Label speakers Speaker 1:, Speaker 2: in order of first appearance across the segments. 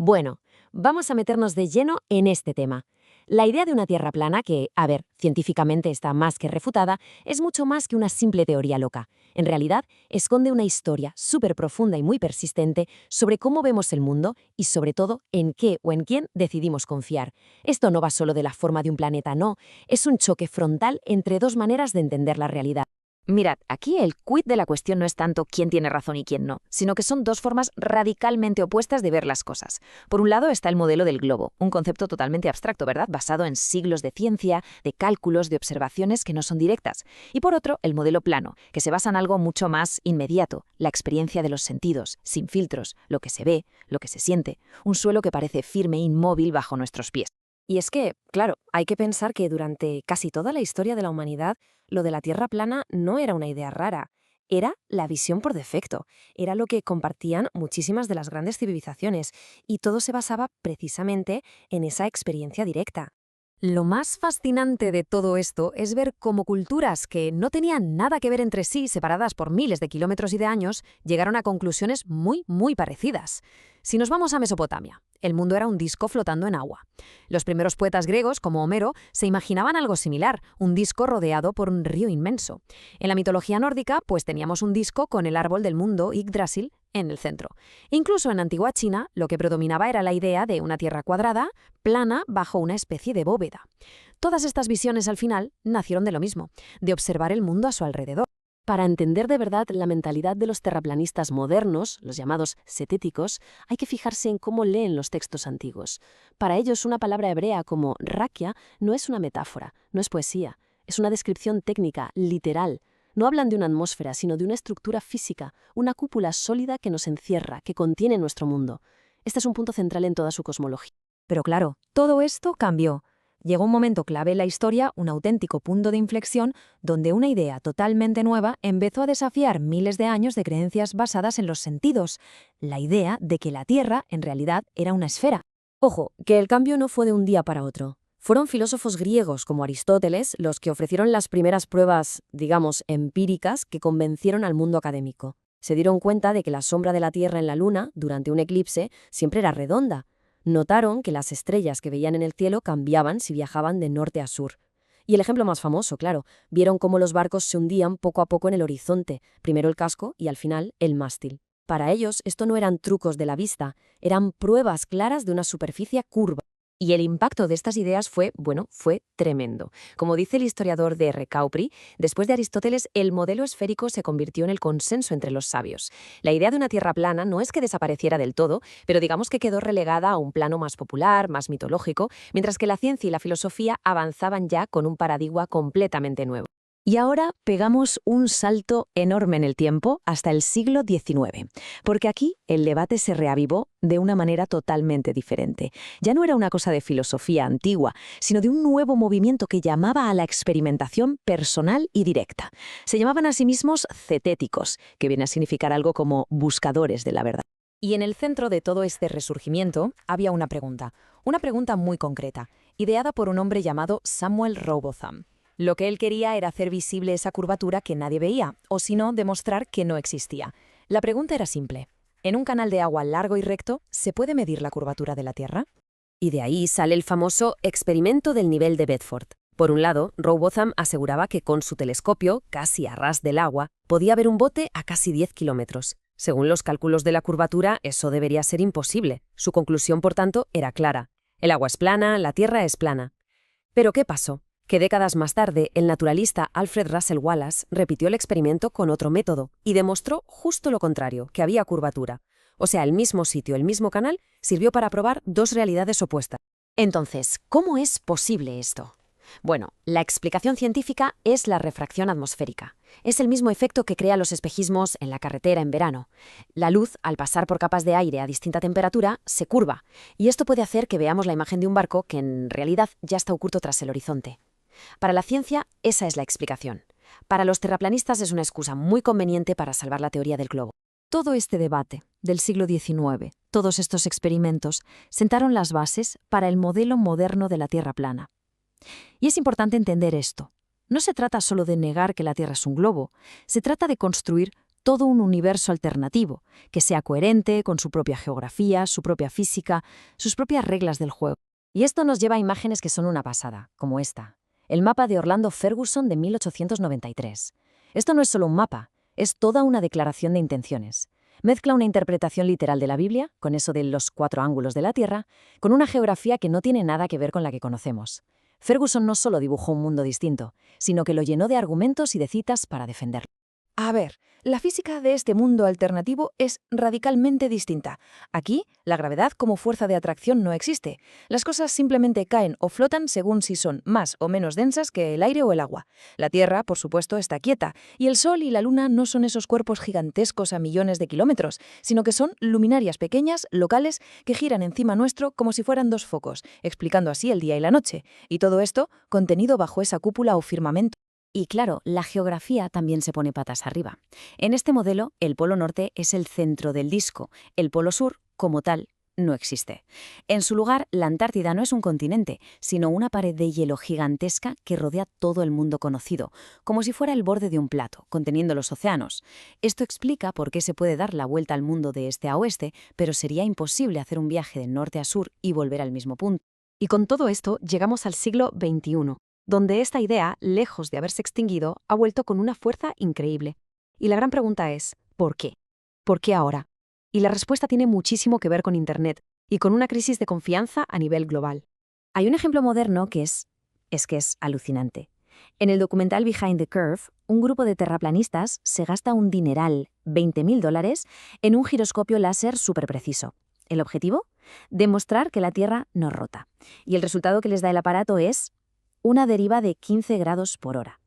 Speaker 1: Bueno, vamos a meternos de lleno en este tema. La idea de una Tierra plana, que, a ver, científicamente está más que refutada, es mucho más que una simple teoría loca. En realidad, esconde una historia súper profunda y muy persistente sobre cómo vemos el mundo y, sobre todo, en qué o en quién decidimos confiar. Esto no va solo de la forma de un planeta, no, es un choque frontal entre dos maneras de entender la realidad.
Speaker 2: Mirad, aquí el quid de la cuestión no es tanto quién tiene razón y quién no, sino que son dos formas radicalmente opuestas de ver las cosas. Por un lado está el modelo del globo, un concepto totalmente abstracto, ¿verdad? Basado en siglos de ciencia, de cálculos, de observaciones que no son directas. Y por otro, el modelo plano, que se basa en algo mucho más inmediato, la experiencia de los sentidos, sin filtros, lo que se ve, lo que se siente, un suelo que parece firme e inmóvil bajo nuestros pies.
Speaker 1: Y es que, claro, hay que pensar que durante casi toda la historia de la humanidad, lo de la Tierra plana no era una idea rara, era la visión por defecto, era lo que compartían muchísimas de las grandes civilizaciones, y todo se basaba precisamente en esa experiencia directa. Lo más fascinante de todo esto es ver cómo culturas que no tenían nada que ver entre sí, separadas por miles de kilómetros y de años, llegaron a conclusiones muy parecidas. Si nos vamos a Mesopotamia, el mundo era un disco flotando en agua. Los primeros poetas griegos, como Homero, se imaginaban algo similar, un disco rodeado por un río inmenso. En la mitología nórdica, pues teníamos un disco con el árbol del mundo, Yggdrasil, en el centro. Incluso en antigua China, lo que predominaba era la idea de una tierra cuadrada, plana, bajo una especie de bóveda. Todas estas visiones al final nacieron de lo mismo, de observar el mundo a su alrededor. Para entender de verdad la mentalidad de los terraplanistas modernos, los llamados setéticos, hay que fijarse en cómo leen los textos antiguos. Para ellos, una palabra hebrea como rakia no es una metáfora, no es poesía, es una descripción técnica, literal. No hablan de una atmósfera, sino de una estructura física, una cúpula sólida que nos encierra, que contiene nuestro mundo. Este es un punto central en toda su cosmología. Pero claro, todo esto cambió. Llegó un momento clave en la historia, un auténtico punto de inflexión, donde una idea totalmente nueva empezó a desafiar miles de años de creencias basadas en los sentidos, la idea de que la Tierra, en realidad, era una esfera. Ojo, que el cambio no fue de un día para otro. Fueron filósofos griegos como Aristóteles los que ofrecieron las primeras pruebas, digamos, empíricas que convencieron al mundo académico. Se dieron cuenta de que la sombra de la Tierra en la Luna, durante un eclipse, siempre era redonda. Notaron que las estrellas que veían en el cielo cambiaban si viajaban de norte a sur. Y el ejemplo más famoso, claro, vieron cómo los barcos se hundían poco a poco en el horizonte, primero el casco y al final el mástil. Para ellos, esto no eran trucos de la vista, eran pruebas claras de una superficie curva. Y el impacto de estas ideas fue tremendo. Como dice el historiador D. R. Caupri, después de Aristóteles, el modelo esférico se convirtió en el consenso entre los sabios. La idea de una Tierra plana no es que desapareciera del todo, pero digamos que quedó relegada a un plano más popular, más mitológico, mientras que la ciencia y la filosofía avanzaban ya con un paradigma completamente nuevo. Y ahora pegamos un salto enorme en el tiempo hasta el siglo XIX, porque aquí el debate se reavivó de una manera totalmente diferente. Ya no era una cosa de filosofía antigua, sino de un nuevo movimiento que llamaba a la experimentación personal y directa. Se llamaban a sí mismos cetéticos, que viene a significar algo como buscadores de la verdad. Y en el centro de todo este resurgimiento había una pregunta muy concreta, ideada por un hombre llamado Samuel Rowbotham. Lo que él quería era hacer visible esa curvatura que nadie veía, o si no, demostrar que no existía. La pregunta era simple. ¿En un canal de agua largo y recto se puede medir la curvatura de la Tierra? Y de ahí sale el famoso experimento del nivel de Bedford. Por un lado, Rowbotham aseguraba que con su telescopio, casi a ras del agua, podía ver un bote a casi 10 kilómetros. Según los cálculos de la curvatura, eso debería ser imposible. Su conclusión, por tanto, era clara. El agua es plana, la Tierra es plana. ¿Pero qué pasó? Que décadas más tarde, el naturalista Alfred Russel Wallace repitió el experimento con otro método y demostró justo lo contrario, que había curvatura. O sea, el mismo sitio, el mismo canal, sirvió para probar dos realidades opuestas. Entonces, ¿cómo es posible esto? Bueno, la explicación científica es la refracción atmosférica. Es el mismo efecto que crea los espejismos en la carretera en verano. La luz, al pasar por capas de aire a distinta temperatura, se curva, y esto puede hacer que veamos la imagen de un barco que en realidad ya está oculto tras el horizonte. Para la ciencia, esa es la explicación. Para los terraplanistas es una excusa muy conveniente para salvar la teoría del globo. Todo este debate del siglo XIX, todos estos experimentos, sentaron las bases para el modelo moderno de la Tierra plana. Y es importante entender esto. No se trata solo de negar que la Tierra es un globo, se trata de construir
Speaker 2: todo un universo alternativo, que sea coherente con su propia geografía, su propia física, sus propias reglas del juego. Y esto nos lleva a imágenes que son una pasada, como esta. El mapa de Orlando Ferguson de 1893. Esto no es solo un mapa, es toda una declaración de intenciones. Mezcla una interpretación literal de la Biblia, con eso de los 4 ángulos de la Tierra, con una geografía que no tiene nada que ver con la que conocemos. Ferguson no solo dibujó un mundo distinto, sino que lo llenó de argumentos y de citas para defenderlo.
Speaker 3: A ver, la física de este mundo alternativo es radicalmente distinta. Aquí, la gravedad como fuerza de atracción no existe. Las cosas simplemente caen o flotan según si son más o menos densas que el aire o el agua. La Tierra, por supuesto, está quieta, y el Sol y la Luna no son esos cuerpos gigantescos a millones de kilómetros, sino que son luminarias pequeñas, locales, que giran encima nuestro como si fueran 2 focos, explicando así el día y la noche. Y todo esto contenido bajo esa cúpula o firmamento.
Speaker 2: Y claro, la geografía también se pone patas arriba. En este modelo, el polo norte es el centro del disco, el polo sur, como tal, no existe. En su lugar, la Antártida no es un continente, sino una pared de hielo gigantesca que rodea todo el mundo conocido, como si fuera el borde de un plato, conteniendo los océanos. Esto explica por qué se puede dar la vuelta al mundo de este a oeste, pero sería imposible hacer un viaje de norte a sur y volver al mismo punto. Y con todo esto, llegamos al siglo XXI. Donde esta idea, lejos de haberse extinguido, ha vuelto con una fuerza increíble. Y la gran pregunta es, ¿por qué? ¿Por qué ahora? Y la respuesta tiene muchísimo que ver con Internet y con una crisis de confianza a nivel global. Hay un ejemplo moderno que es alucinante. En el documental Behind the Curve, un grupo de terraplanistas se gasta un dineral, $20.000, en un giroscopio láser superpreciso. ¿El objetivo? Demostrar que la Tierra no rota. Y el resultado que les da el aparato es una deriva de 15 grados por hora.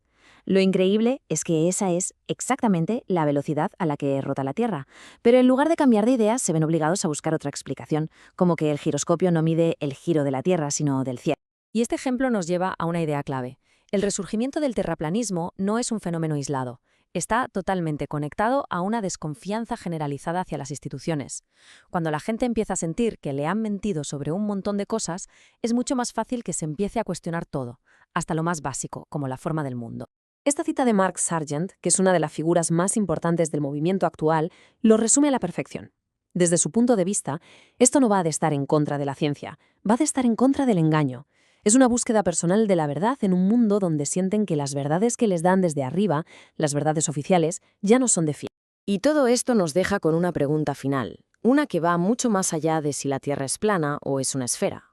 Speaker 2: Lo increíble es que esa es exactamente la velocidad a la que rota la Tierra, pero en lugar de cambiar de idea se ven obligados a buscar otra explicación, como que el giroscopio no mide el giro de la Tierra, sino del cielo.
Speaker 1: Y este ejemplo nos lleva a una idea clave. El resurgimiento del terraplanismo no es un fenómeno aislado. Está totalmente conectado a una desconfianza generalizada hacia las instituciones. Cuando la gente empieza a sentir que le han mentido sobre un montón de cosas, es mucho más fácil que se empiece a cuestionar todo, hasta lo más básico, como la forma del mundo. Esta cita de Mark Sargent, que es una de las figuras más importantes del movimiento actual, lo resume a la perfección. Desde su punto de vista, esto no va de estar en contra de la ciencia, va de estar en contra del engaño. Es una búsqueda personal de la verdad en un mundo donde sienten que las verdades que les dan desde arriba, las verdades oficiales, ya no son de fiel. Y todo esto nos deja con una pregunta final, una que va mucho más allá de si la Tierra es plana o es una esfera.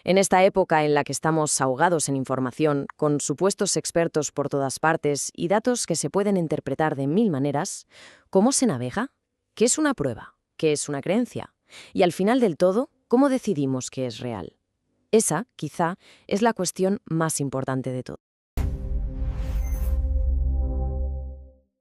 Speaker 1: En esta época en la que estamos ahogados en información, con supuestos expertos por todas partes y datos que se pueden interpretar de 1000 maneras, ¿cómo se navega? ¿Qué es una prueba? ¿Qué es una creencia? Y al final del todo, ¿cómo decidimos qué es real? Esa, quizá, es la cuestión más importante de todo.